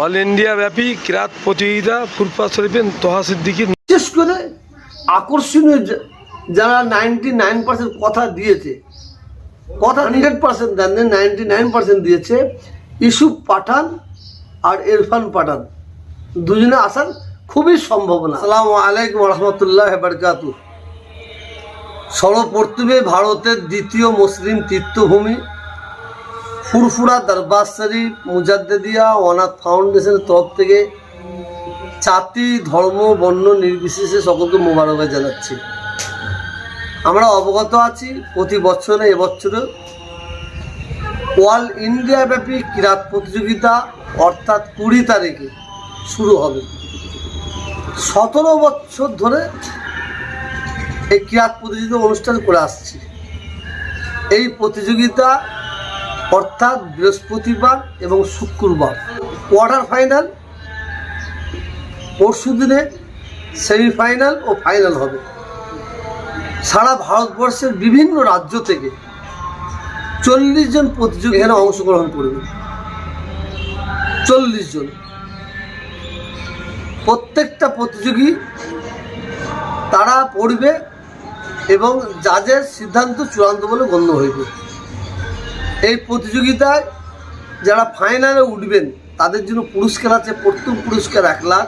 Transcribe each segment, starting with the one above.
All India ব্যাপী কিরাত প্রতিযোগিতা ফুরফুরা শরীফের তোহা সিদ্দিকীর বিশেষ করে আকর্ষণীয় যারা 99% কথা দিয়েছে, কথা 100% দেন, 99% দিয়েছে। ইউসুফ পাঠান আর ইরফান পাঠান দুজনে আসার খুবই সম্ভাবনা। আসসালামু আলাইকুম রহমতুল্লাহ বারকাতু। সর্বপ্রথমে ভারতের দ্বিতীয় মুসলিম তীর্থভূমি ফুরফুরা দরবার শরীফ মুজাদ্দেদিয়া অনাথ ফাউন্ডেশনের তরফ থেকে জাতি ধর্ম বর্ণ নির্বিশেষে সকলকে মোবারকবাদ জানাচ্ছি। আমরা অবগত আছি প্রতি বছরে এবছরে অল ইন্ডিয়া ব্যাপী কিরাত প্রতিযোগিতা অর্থাৎ 20 তারিখে শুরু হবে। 17 বছর ধরে এই কিরাত প্রতিযোগিতা অনুষ্ঠান করে আসছি। এই প্রতিযোগিতা অর্থাৎ বৃহস্পতিবার এবং শুক্রবার কোয়ার্টার ফাইনাল, পরশু দিনে সেমিফাইনাল ও ফাইনাল হবে। সারা ভারতবর্ষের বিভিন্ন রাজ্য থেকে 40 জন প্রতিযোগী এখানে অংশগ্রহণ করবে। 40 জন, প্রত্যেকটা প্রতিযোগী তারা পড়বে এবং জাজের সিদ্ধান্ত চূড়ান্ত বলে গণ্য হইবে। এই প্রতিযোগিতায় যারা ফাইনালে উঠবেন তাদের জন্য পুরস্কার আছে। প্রথম পুরস্কার 1 লাখ,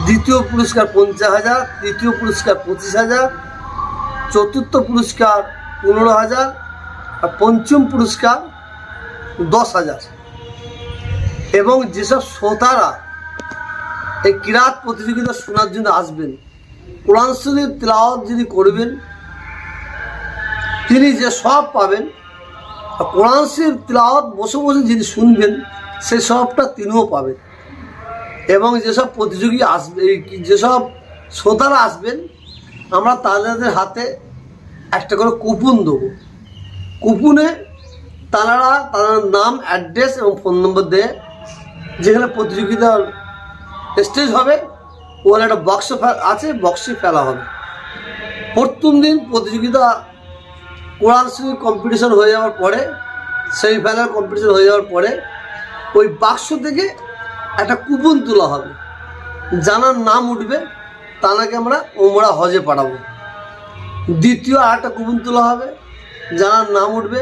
দ্বিতীয় পুরস্কার 50,000, তৃতীয় পুরস্কার 25,000, চতুর্থ পুরস্কার 15,000 আর পঞ্চম পুরস্কার 10,000। এবং যেসব শ্রোতারা এই কিরাত প্রতিযোগিতা শোনার জন্য আসবেন, কোরআন শরীফ তিলাওয়াত যিনি করবেন তিনি যে সব পাবেন, আর কোরআন শরীফ তিলাওয়াত বসে বসে যিনি শুনবেন সেই সবটা তিনিও পাবেন। এবং যেসব প্রতিযোগী আসবে, যেসব শ্রোতারা আসবেন, আমরা তাদের হাতে একটা করে কুপন দেবো। কুপনে তারা তাদের নাম, অ্যাড্রেস এবং ফোন নম্বর দিয়ে যেখানে প্রতিযোগিতার স্টেজ হবে ওখানে একটা বক্স আছে, বক্সে ফেলা হবে। প্রথম দিন প্রতিযোগিতা কোরআন শরীফ কম্পিটিশন হয়ে যাওয়ার পরে, সেমিফাইনাল কম্পিটিশন হয়ে যাওয়ার পরে ওই বাক্স থেকে একটা কুপন তোলা হবে। জানার নাম উঠবে তাকে আমরা ওমরা হজে পাঠাবো। দ্বিতীয় আর একটা কুপন তোলা হবে, যার নাম উঠবে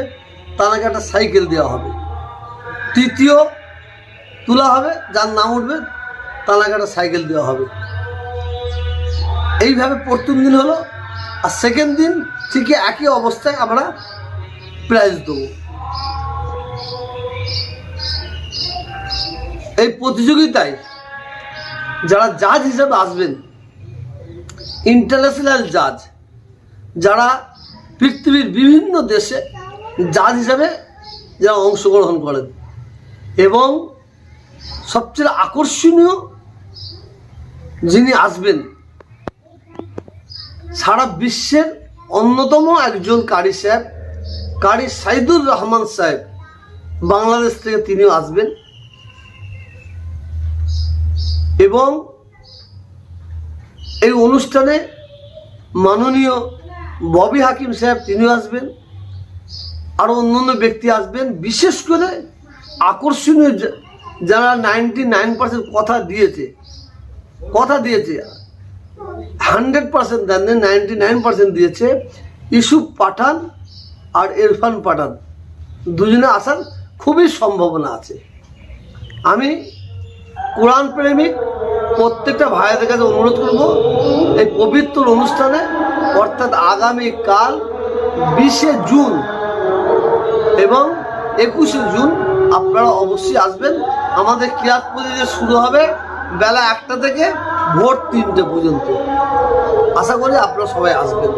তাকে একটা সাইকেল দেওয়া হবে। তৃতীয় তোলা হবে, যার নাম উঠবে তাকে একটা সাইকেল দেওয়া হবে। এইভাবে প্রথম দিন হলো। আর সেকেন্ড দিন ঠিক একই অবস্থায় আমরা প্রাইজ দেবো। এই প্রতিযোগিতায় যারা জাজ হিসেবে আসবেন, ইন্টারন্যাশনাল জাজ, যারা পৃথিবীর বিভিন্ন দেশে জাজ হিসাবে যারা অংশগ্রহণ করেন, এবং সবচেয়ে আকর্ষণীয় যিনি আসবেন সারা বিশ্বের অন্যতম একজন কারি সাহেব, কারি সাইদুর রহমান সাহেব, বাংলাদেশ থেকে তিনিও আসবেন। এবং এই অনুষ্ঠানে মাননীয় ববি হাকিম সাহেব তিনিও আসবেন, আরও অন্যান্য ব্যক্তি আসবেন। বিশেষ করে আকর্ষণীয় যারা 99% কথা দিয়েছে 100% দেন, 99% দিয়েছে। ইউসুফ পাঠান আর ইরফান পাঠান দুজনে আসার খুবই সম্ভাবনা আছে। আমি কোরআন প্রেমিক প্রত্যেকটা ভাইদের কাছে অনুরোধ করব, এই পবিত্র অনুষ্ঠানে অর্থাৎ আগামীকাল 20 জুন এবং 21 জুন আপনারা অবশ্যই আসবেন। আমাদের কিরাত প্রতিযোগিতা শুরু হবে বেলা 1টা থেকে ভোর 3টে পর্যন্ত। আশা করি আপনারা সবাই আসবেন।